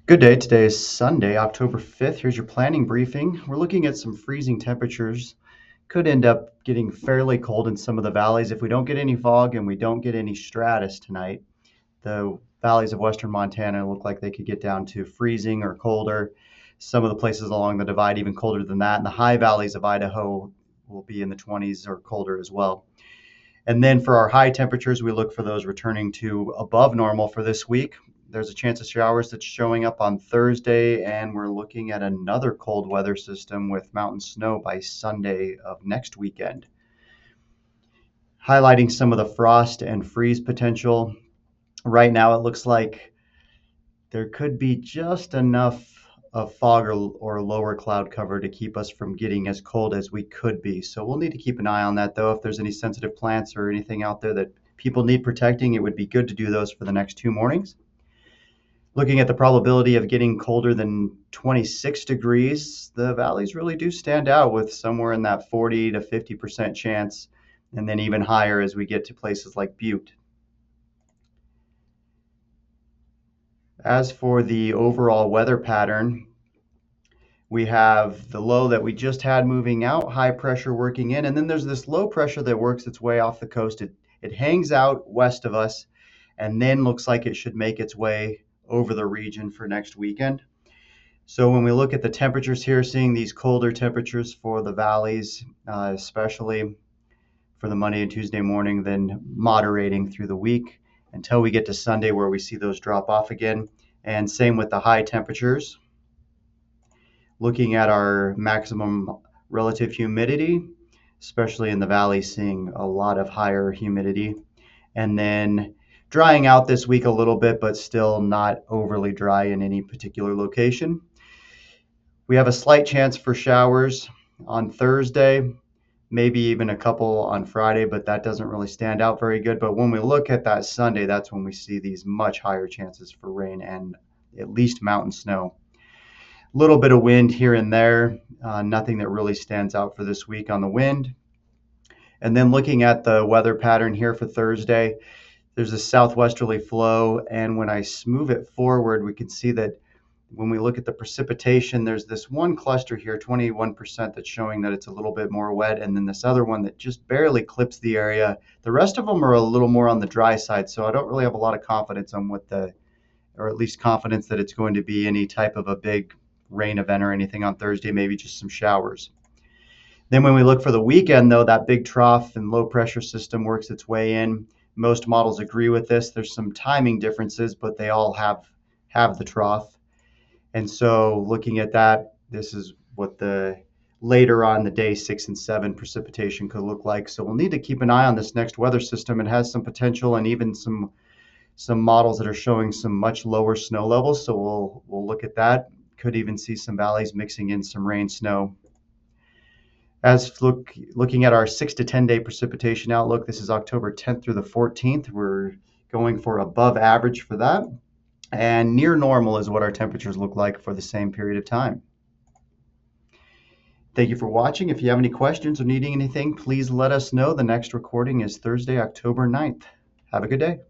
Good day. Today is Sunday, October 5th. Here's your planning briefing. We're looking at some freezing temperatures. Could end up getting fairly cold in some of the valleys if we don't get any fog and we don't get any stratus tonight. The valleys of western Montana look like they could get down to freezing or colder. Some of the places along the divide even colder than that. And the high valleys of Idaho will be in the 20s or colder as well. And then for our high temperatures, we look for those returning to above normal for this week. There's a chance of showers that's showing up on Thursday, and we're looking at another cold weather system with mountain snow by Sunday of next weekend. Highlighting some of the frost and freeze potential. Right now, it looks like there could be just enough of fog or lower cloud cover to keep us from getting as cold as we could be. So we'll need to keep an eye on that, though. If there's any sensitive plants or anything out there that people need protecting, it would be good to do those for the next 2 mornings. Looking at the probability of getting colder than 26 degrees, the valleys really do stand out with somewhere in that 40 to 50% chance, and then even higher as we get to places like Butte. As for the overall weather pattern, we have the low that we just had moving out, high pressure working in, and then there's this low pressure that works its way off the coast. It hangs out west of us and then looks like it should make its way over the region for next weekend. So when we look at the temperatures here, seeing these colder temperatures for the valleys, especially for the Monday and Tuesday morning, then moderating through the week until we get to Sunday where we see those drop off again. And same with the high temperatures. Looking at our maximum relative humidity, especially in the valley, seeing a lot of higher humidity. And then drying out this week a little bit, but still not overly dry in any particular location. We have a slight chance for showers on Thursday, maybe even a couple on Friday, but that doesn't really stand out very good. But when we look at that Sunday, that's when we see these much higher chances for rain and at least mountain snow. A little bit of wind here and there, nothing that really stands out for this week on the wind. And then looking at the weather pattern here for Thursday, there's a southwesterly flow, and when I move it forward, we can see that when we look at the precipitation, there's this one cluster here, 21%, that's showing that it's a little bit more wet, and then this other one that just barely clips the area. The rest of them are a little more on the dry side, so I don't really have a lot of confidence on or at least confidence that it's going to be any type of a big rain event or anything on Thursday, maybe just some showers. Then when we look for the weekend, though, that big trough and low pressure system works its way in. Most models agree with this. There's some timing differences, but they all have the trough. And so looking at that, this is what the later on the day 6 and 7 precipitation could look like. So we'll need to keep an eye on this next weather system. It has some potential and even some models that are showing some much lower snow levels. So we'll look at that. Could even see some valleys mixing in some rain, snow. As looking at our 6 to 10 day precipitation outlook, this is October 10th through the 14th. We're going for above average for that. And near normal is what our temperatures look like for the same period of time. Thank you for watching. If you have any questions or needing anything, please let us know. The next recording is Thursday, October 9th. Have a good day.